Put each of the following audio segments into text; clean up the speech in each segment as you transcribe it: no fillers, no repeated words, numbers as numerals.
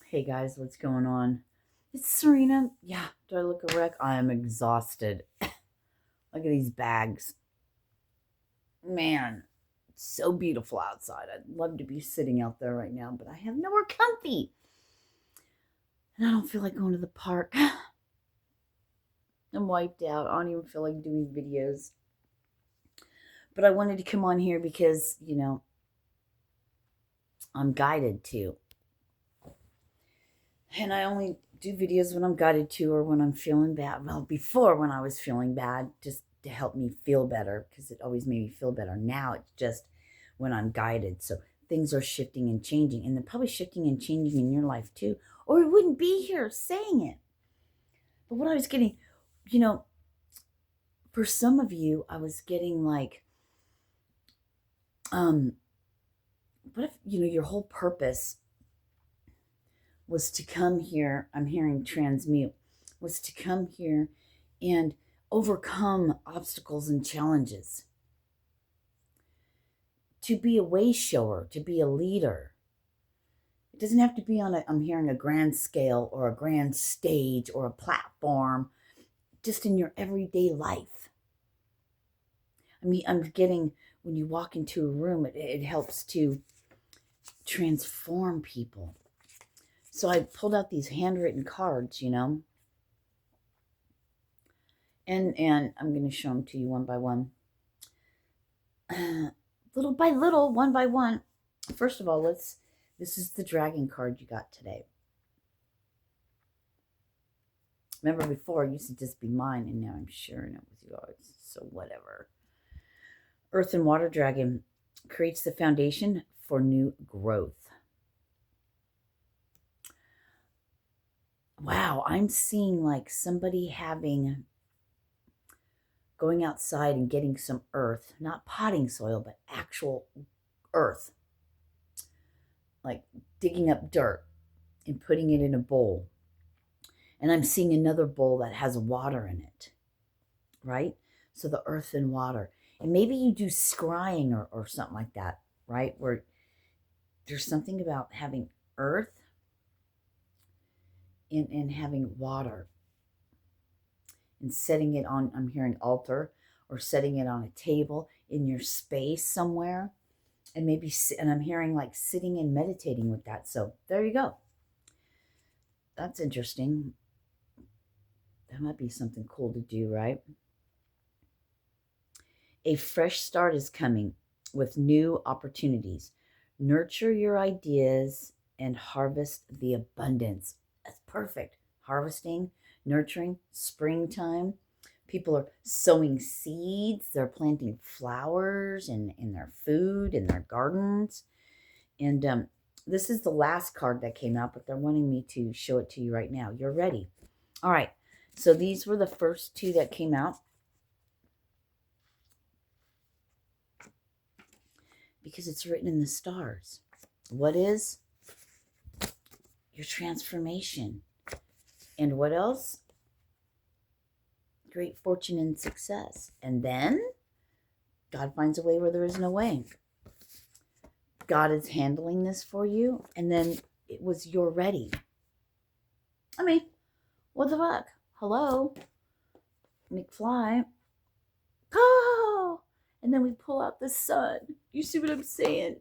Hey guys, what's going on? It's Serena. Yeah, do I look a wreck? I am exhausted. Look at these bags. Man, it's so beautiful outside. I'd love to be sitting out there right now, but I have nowhere comfy. And I don't feel like going to the park. I'm wiped out. I don't even feel like doing videos. But I wanted to come on here because, I'm guided to. And I only do videos when I'm guided to or when I'm feeling bad. Well, before when I was feeling bad, just to help me feel better because it always made me feel better. Now it's just when I'm guided. So things are shifting and changing, and they're probably shifting and changing in your life too, or we wouldn't be here saying it. But what I was getting, you know, for some of you, I was getting like, um, what if, your whole purpose was to come here, I'm hearing transmute, was to come here and overcome obstacles and challenges, to be a way shower, to be a leader. It doesn't have to be on I'm hearing a grand scale or a grand stage or a platform, just in your everyday life. I mean, I'm getting when you walk into a room, it helps to transform people. So I pulled out these handwritten cards, and I'm going to show them to you one by one. Little by little, one by one. First of all, this is the dragon card you got today. Remember before, it used to just be mine, and now I'm sharing it with yours. So whatever. Earth and water dragon creates the foundation for new growth. Wow, I'm seeing like somebody going outside and getting some earth, not potting soil, but actual earth. Like digging up dirt and putting it in a bowl. And I'm seeing another bowl that has water in it, right? So the earth and water. And maybe you do scrying or something like that, right? Where there's something about having earth and having water and setting it on, I'm hearing altar, or setting it on a table in your space somewhere. And I'm hearing like sitting and meditating with that. So there you go. That's interesting. That might be something cool to do, right? A fresh start is coming with new opportunities. Nurture your ideas and harvest the abundance. That's perfect. Harvesting, nurturing, springtime. People are sowing seeds. They're planting flowers in their food, in their gardens. And this is the last card that came out, but they're wanting me to show it to you right now. You're ready. All right. So these were the first two that came out. Because it's written in the stars. What is your transformation? And what else? Great fortune and success. And then God finds a way where there is no way. God is handling this for you. And then it was you're ready. I mean, what the fuck? Hello? McFly. Oh! And then we pull out the sun. You see what I'm saying?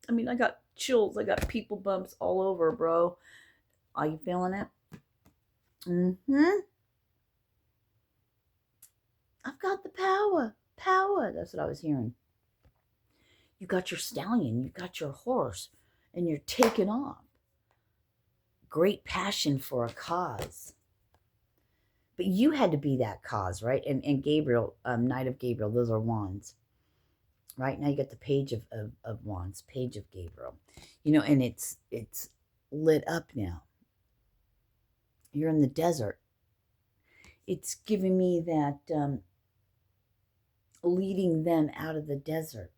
I mean, I got chills. I got people bumps all over, bro. Are you feeling it? I've got the power. Power. That's what I was hearing. You got your stallion. You got your horse. And you're taking off. Great passion for a cause. But you had to be that cause, right? And Gabriel, Knight of Gabriel, those are wands. Right now you got the page of wands, page of Gabriel. And it's lit up now. You're in the desert. It's giving me that leading them out of the desert.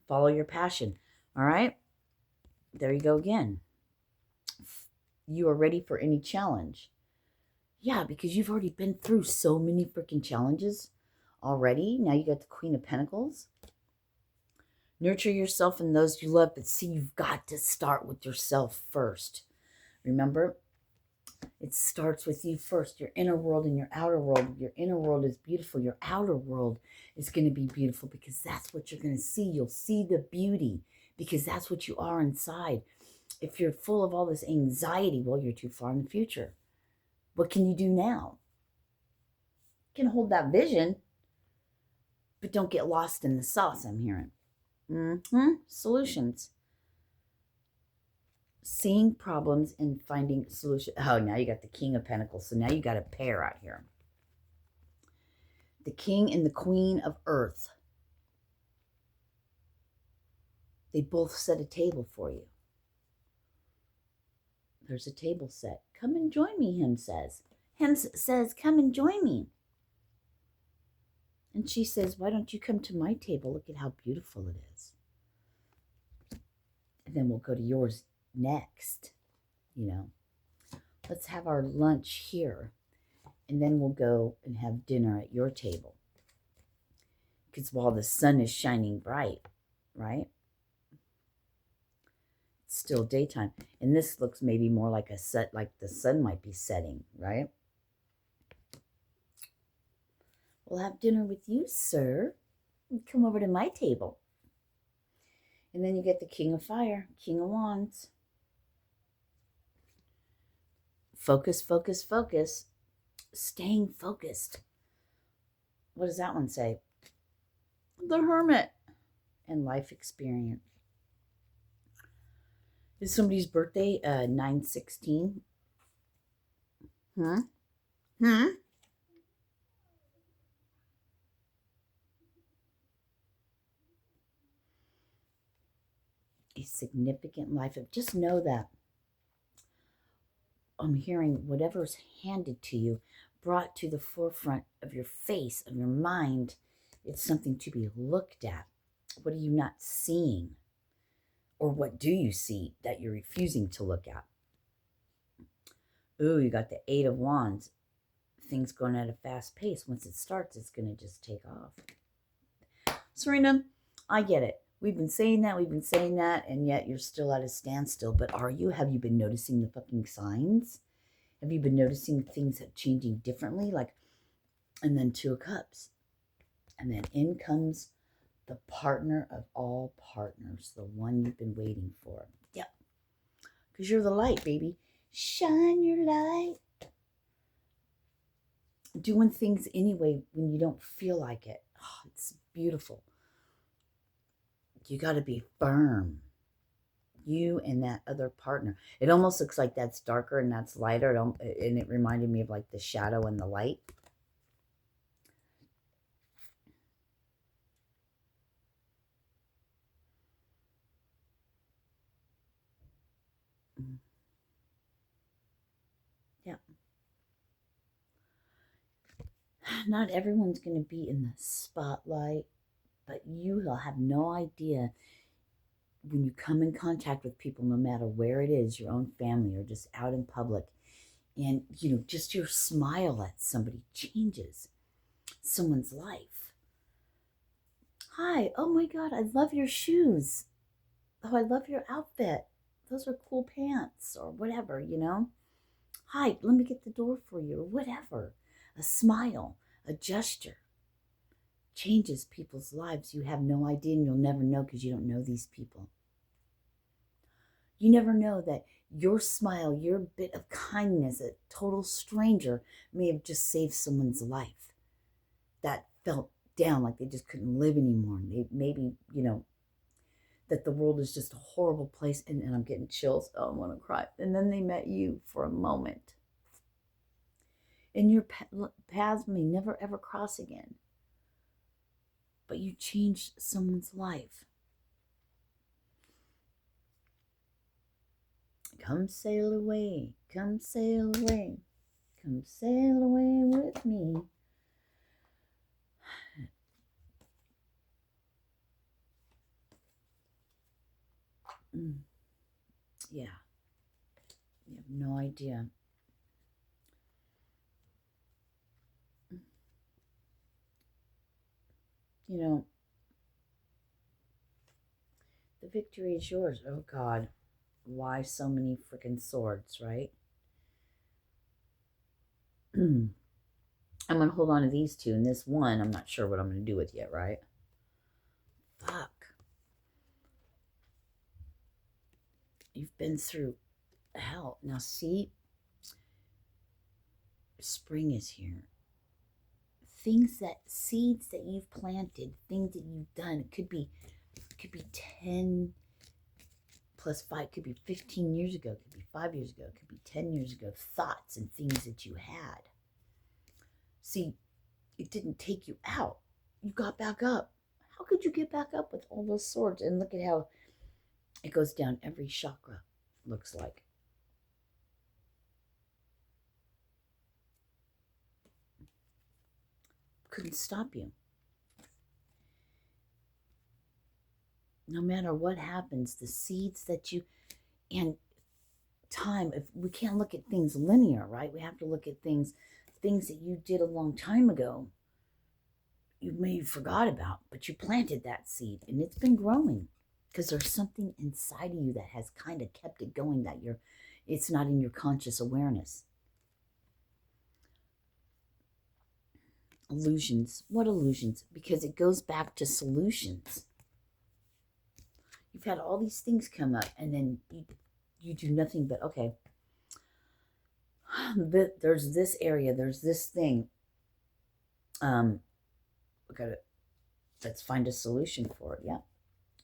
Follow your passion. All right? There you go again. You are ready for any challenge. Yeah, because you've already been through so many freaking challenges already. Now you got the Queen of Pentacles. Nurture yourself and those you love, but see, you've got to start with yourself first. Remember, it starts with you first, your inner world and your outer world. Your inner world is beautiful. Your outer world is going to be beautiful because that's what you're going to see. You'll see the beauty because that's what you are inside. If you're full of all this anxiety, well, you're too far in the future. What can you do now? You can hold that vision, but don't get lost in the sauce, I'm hearing. Solutions. Seeing problems and finding solutions. Oh, now you got the King of Pentacles. So now you got a pair out here. The King and the Queen of Earth. They both set a table for you. There's a table set. Come and join me, him says. Him says, come and join me. And she says, why don't you come to my table? Look at how beautiful it is. And then we'll go to yours next. You know, let's have our lunch here. And then we'll go and have dinner at your table. Because while the sun is shining bright, right? It's still daytime. And this looks maybe more like a set, like the sun might be setting, right? We'll have dinner with you, sir. Come over to my table. And then you get the King of Fire, King of Wands. Focus, focus, focus. Staying focused. What does that one say? The Hermit and life experience. Is somebody's birthday 9/16? A significant life of, just know that I'm hearing whatever's handed to you, brought to the forefront of your face, of your mind. It's something to be looked at. What are you not seeing? Or what do you see that you're refusing to look at? Ooh, you got the Eight of Wands. Things going at a fast pace. Once it starts, it's going to just take off. Sirena, I get it. We've been saying that, and yet you're still at a standstill. But are you? Have you been noticing the fucking signs? Have you been noticing things that changing differently? Like, and then Two of Cups. And then in comes the partner of all partners, the one you've been waiting for. Yep. Because you're the light, baby. Shine your light. Doing things anyway when you don't feel like it. Oh, it's beautiful. You got to be firm. You and that other partner. It almost looks like that's darker and that's lighter. And it reminded me of like the shadow and the light. Yeah. Not everyone's going to be in the spotlight, but you will have no idea when you come in contact with people, no matter where it is, your own family or just out in public, and, you know, just your smile at somebody changes someone's life. Hi, oh my God, I love your shoes. Oh, I love your outfit. Those are cool pants or whatever, you know. Hi, let me get the door for you or whatever. A smile, a gesture changes people's lives. You have no idea, and you'll never know because you don't know these people. You never know that your smile, your bit of kindness, a total stranger may have just saved someone's life that felt down, like they just couldn't live anymore. Maybe, you know, that the world is just a horrible place, and I'm getting chills. Oh, I want to cry. And then they met you for a moment. And your paths may never ever cross again. But you changed someone's life. Come sail away, come sail away, come sail away with me. Yeah, you have no idea. You know, victory is yours. Oh, God. Why so many freaking swords, right? I'm going to hold on to these two. And this one, I'm not sure what I'm going to do with yet, right? Fuck. You've been through hell. Now, see, spring is here. Seeds that you've planted, things that you've done, it could be 10 plus 5, could be 15 years ago, could be 5 years ago, could be 10 years ago, thoughts and things that you had. See, it didn't take you out. You got back up. How could you get back up with all those swords? And look at how it goes down every chakra, looks like. Couldn't stop you. No matter what happens, the seeds that you, and time, if we can't look at things linear, right? We have to look at things that you did a long time ago. You may have forgot about, but you planted that seed and it's been growing because there's something inside of you that has kind of kept it going, that it's not in your conscious awareness. Illusions. What illusions? Because it goes back to solutions. You've had all these things come up and then you do nothing but, okay, there's this area, there's this thing. Let's find a solution for it. Yeah.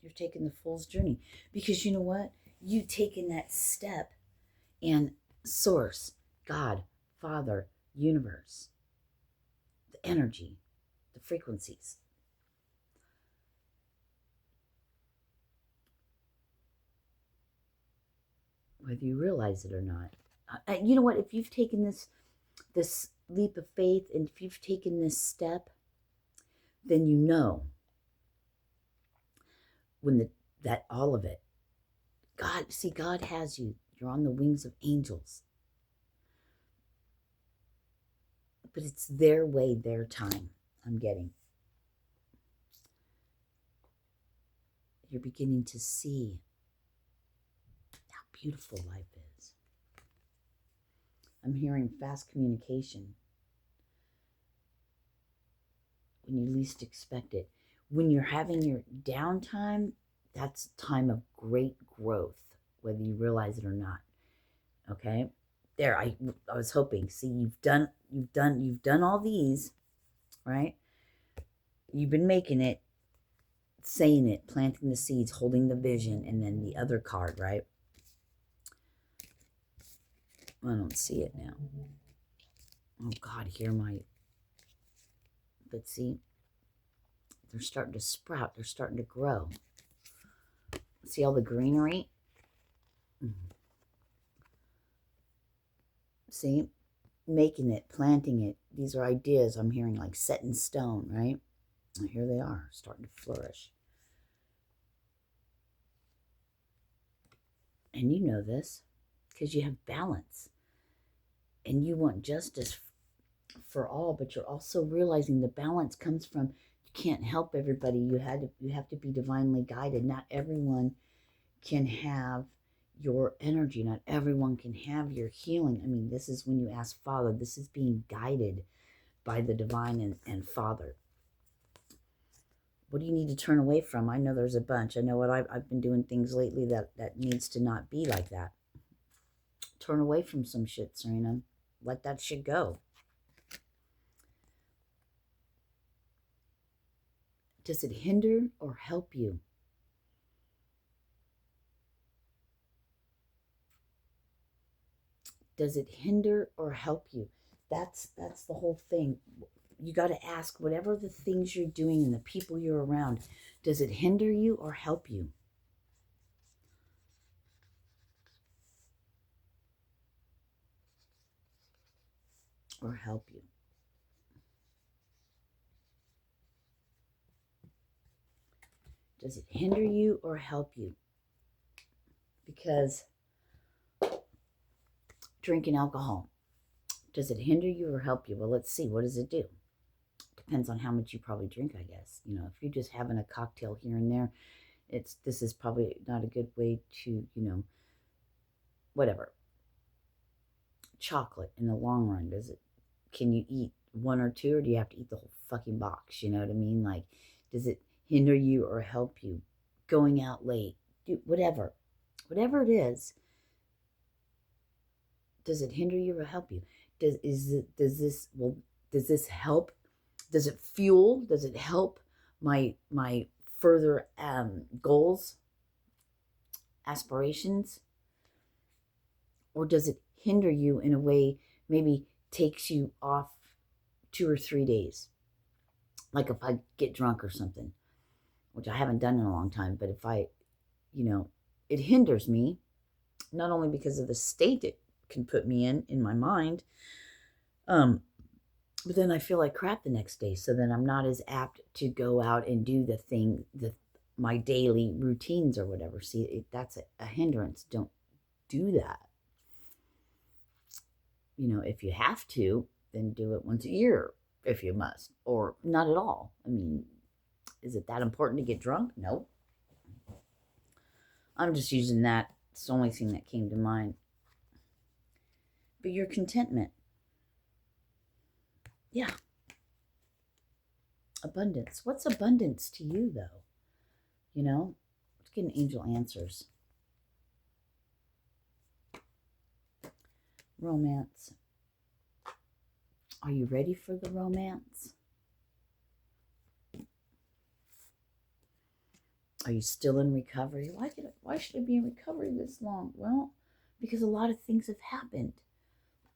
You're taking the fool's journey. Because you know what? You've taken that step, and source, God, Father, universe, the energy, the frequencies. Whether you realize it or not. You know what? If you've taken this leap of faith, and if you've taken this step, then you know when that all of it. God has you. You're on the wings of angels. But it's their way, their time. I'm getting. You're beginning to see how beautiful life is. I'm hearing fast communication. When you least expect it. When you're having your downtime, that's a time of great growth, whether you realize it or not. Okay? There, I was hoping. See, you've done all these, right? You've been making it, saying it, planting the seeds, holding the vision, and then the other card, right? I don't see it now. Oh God, but see, they're starting to sprout. They're starting to grow. See all the greenery? Mm-hmm. See? Making it, planting it. These are ideas I'm hearing, like set in stone, right? And here they are, starting to flourish. And you know this because you have balance. And you want justice for all, but you're also realizing the balance comes from, you can't help everybody. You have to be divinely guided. Not everyone can have your energy. Not everyone can have your healing. I mean, this is when you ask Father, this is being guided by the divine and Father. What do you need to turn away from? I know there's a bunch. I know what I've been doing things lately that needs to not be like that. Turn away from some shit, Sirena. Let that shit go. Does it hinder or help you? Does it hinder or help you? That's the whole thing. You got to ask, whatever the things you're doing and the people you're around, does it hinder you or help you? Or help you? Does it hinder you or help you? Because drinking alcohol, does it hinder you or help you? Well, let's see. What does it do? Depends on how much you probably drink, I guess. You know, if you're just having a cocktail here and there, This is probably not a good way to, whatever. Chocolate in the long run, can you eat one or two, or do you have to eat the whole fucking box? You know what I mean? Like, does it hinder you or help you? Going out late, whatever it is, does it hinder you or help you? Does this help? Does it fuel? Does it help my further goals, aspirations? Or does it hinder you in a way, maybe takes you off 2 or 3 days? Like if I get drunk or something, which I haven't done in a long time, but if it hinders me, not only because of the state it can put me in my mind, but then I feel like crap the next day. So then I'm not as apt to go out and do my daily routines or whatever. See, that's a hindrance. Don't do that. If you have to, then do it once a year if you must, or not at all. I mean, is it that important to get drunk? No. I'm just using that. It's the only thing that came to mind. But your contentment. Yeah. Abundance. What's abundance to you, though? Let's get an angel answers. Romance. Are you ready for the romance? Are you still in recovery? Why should I be in recovery this long? Well, because a lot of things have happened.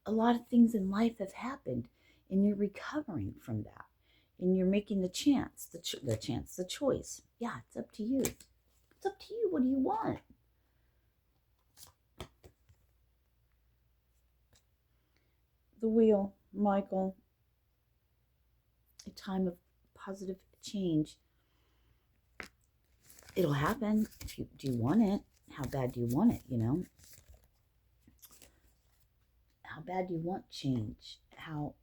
A lot of things in life have happened, and you're recovering from that. And you're making the choice. Yeah, it's up to you. It's up to you. What do you want? The wheel, Michael. A time of positive change. It'll happen. Do you want it? How bad do you want it, How bad do you want change? How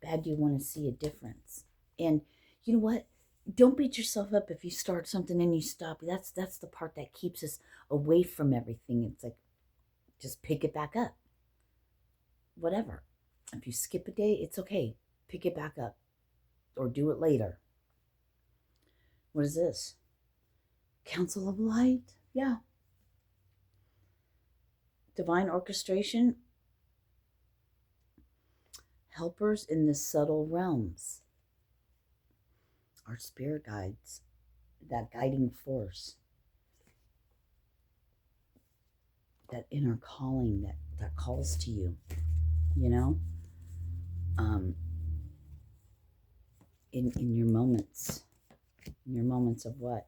bad do you want to see a difference? And you know what? Don't beat yourself up if you start something and you stop. That's the part that keeps us away from everything. It's like, just pick it back up. Whatever. If you skip a day, it's okay. Pick it back up. Or do it later. What is this? Council of Light? Yeah. Divine orchestration. Helpers in the subtle realms. Our spirit guides. That guiding force. That inner calling that calls to you. In your moments. In your moments of what?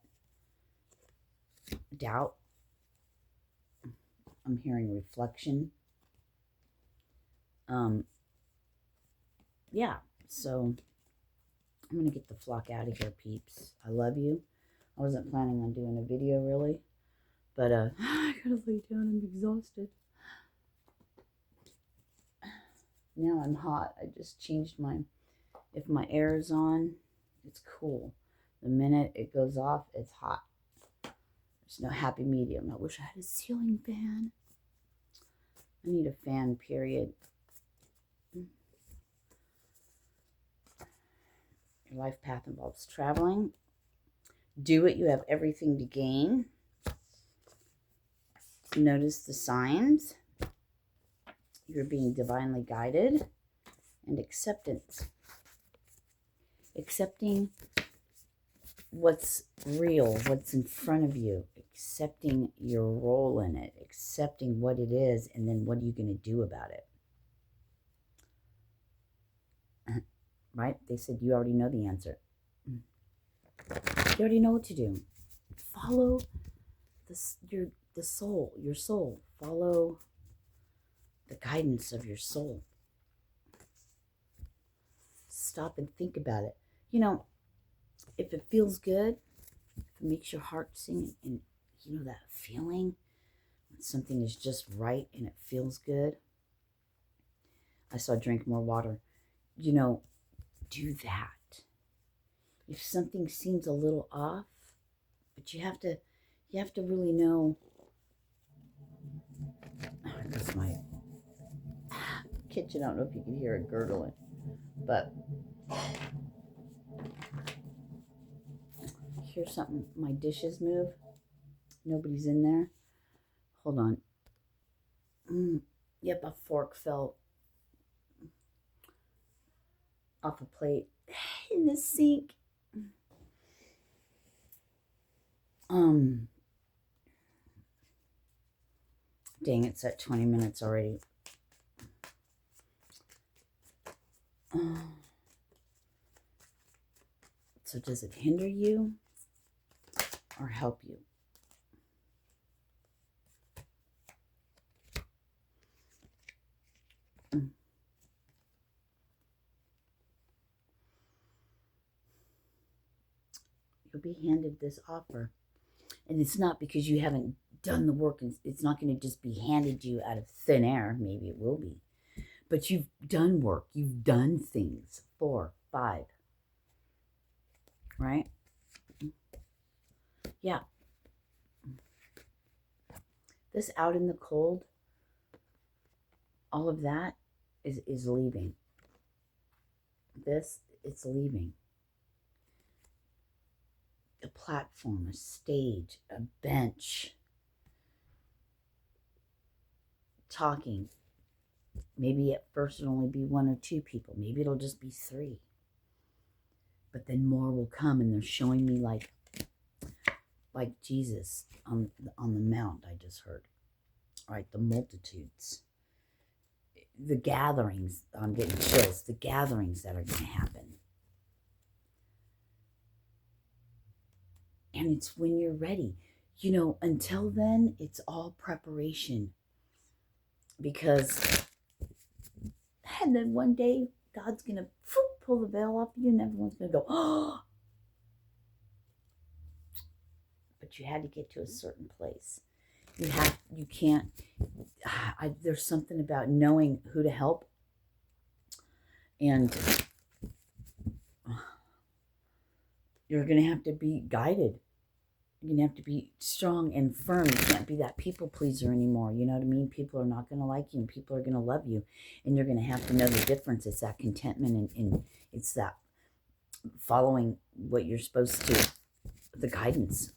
Doubt. I'm hearing reflection. Yeah, so I'm going to get the flock out of here, peeps. I love you. I wasn't planning on doing a video, really. But I gotta lay down. I'm exhausted. Now I'm hot. I just changed if my air is on, it's cool. The minute it goes off, it's hot. There's no happy medium. I wish I had a ceiling fan. I need a fan, period. Your life path involves traveling. Do it. You have everything to gain. Notice the signs. You're being divinely guided. And acceptance. Accepting what's real, what's in front of you. Accepting your role in it. Accepting what it is, and then what are you going to do about it? Right? They said you already know the answer. You already know what to do. Follow your soul. Follow the guidance of your soul. Stop and think about it. If it feels good, if it makes your heart sing, and that feeling when something is just right and it feels good. I saw drink more water. Do that. If something seems a little off, But you have to really know. That's my kitchen. I don't know if you can hear it gurgling, but here's something. My dishes move. Nobody's in there. Hold on. Yep, a fork fell off a plate in the sink. Dang, it's at 20 minutes already. So does it hinder you or help you? You'll be handed this offer. And it's not because you haven't done the work. It's not going to just be handed you out of thin air. Maybe it will be. But you've done work. You've done things. 4, 5. Right? Yeah. This out in the cold, all of that is leaving. This, it's leaving. A platform, a stage, a bench, talking. Maybe at first it'll only be 1 or 2 people. Maybe it'll just be 3. But then more will come, and they're showing me like Jesus on the mount. I just heard, right? The multitudes, the gatherings. I'm getting chills. The gatherings that are going to happen. And it's when you're ready. You know, until then, it's all preparation. Because, and then one day, God's going to pull the veil off you, and everyone's going to go, oh. But you had to get to a certain place. You can't, there's something about knowing who to help. And you're going to have to be guided. You're going to have to be strong and firm. You can't be that people pleaser anymore. You know what I mean? People are not going to like you, and people are going to love you. And you're going to have to know the difference. It's that contentment, and it's that following what you're supposed to, the guidance.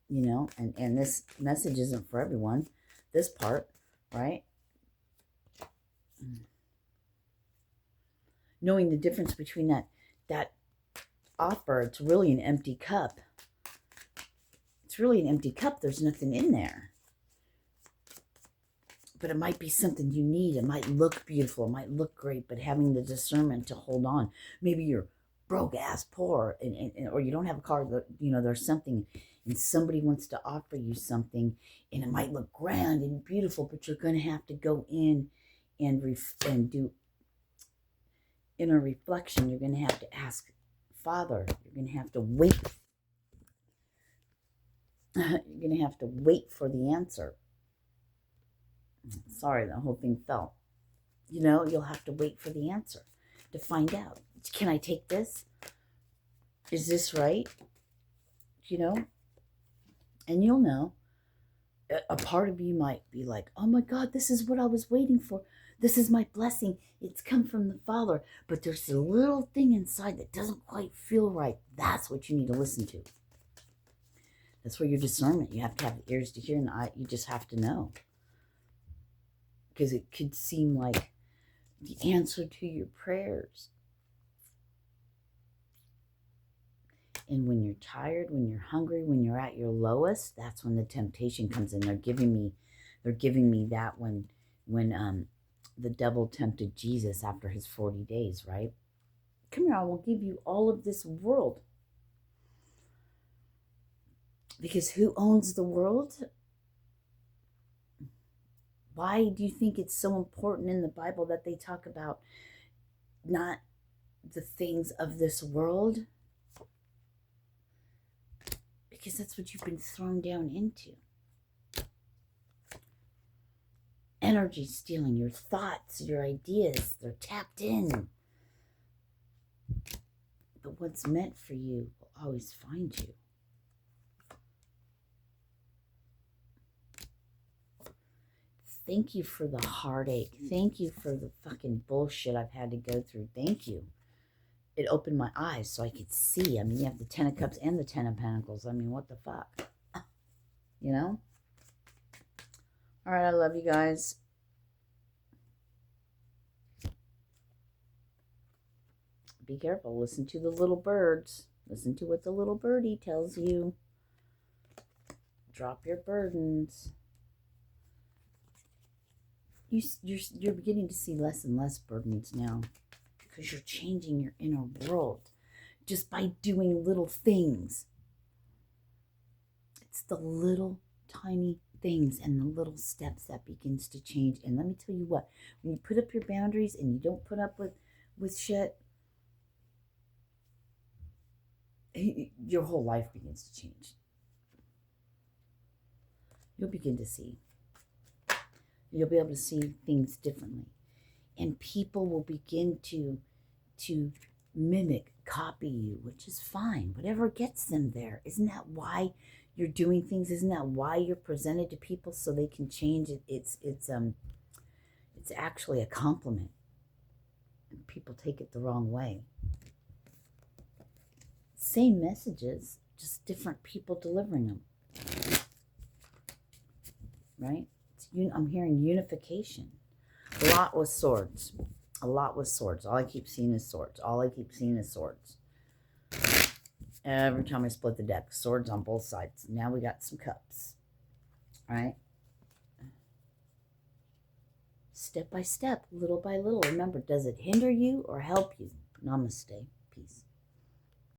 You know, and this message isn't for everyone. This part, right? Knowing the difference between that offer, it's really an empty cup. It's really an empty cup. There's nothing in there. But it might be something you need. It might look beautiful. It might look great. But having the discernment to hold on. Maybe you're broke ass poor, or you don't have a car. You know, there's something, and somebody wants to offer you something, and it might look grand and beautiful, but you're going to have to go in and do inner reflection. You're going to have to ask Father. You're going to have to wait. You're going to have to wait for the answer. Sorry, the whole thing fell. You know, you'll have to wait for the answer to find out. Can I take this? Is this right? You know? And you'll know. A part of you might be like, oh my God, this is what I was waiting for. This is my blessing. It's come from the Father. But there's a little thing inside that doesn't quite feel right. That's what you need to listen to. That's where your discernment. You have to have ears to hear, and you just have to know. Because it could seem like the answer to your prayers. And when you're tired, when you're hungry, when you're at your lowest, that's when the temptation comes in. They're giving me that when the devil tempted Jesus after his 40 days, right? Come here, I will give you all of this world. Because who owns the world? Why do you think it's so important in the Bible that they talk about not the things of this world? Because that's what you've been thrown down into. Energy stealing, your thoughts, your ideas, they're tapped in. But what's meant for you will always find you. Thank you for the heartache. Thank you for the fucking bullshit I've had to go through. Thank you. It opened my eyes so I could see. I mean, you have the Ten of Cups and the Ten of Pentacles. I mean, what the fuck? You know? All right, I love you guys. Be careful. Listen to the little birds. Listen to what the little birdie tells you. Drop your burdens. You're beginning to see less and less burdens now because you're changing your inner world just by doing little things. It's the little tiny things and the little steps that begins to change. And let me tell you what, when you put up your boundaries and you don't put up with shit, your whole life begins to change. You'll begin to see. You'll be able to see things differently. And people will begin to mimic, copy you, which is fine. Whatever gets them there. Isn't that why you're doing things? Isn't that why you're presented to people so they can change it? It's actually a compliment. And people take it the wrong way. Same messages, just different people delivering them. Right? I'm hearing unification. A lot with swords. A lot with swords. All I keep seeing is swords. All I keep seeing is swords. Every time I split the deck, swords on both sides. Now we got some cups. All right? Step by step, little by little. Remember, does it hinder you or help you? Namaste. Peace.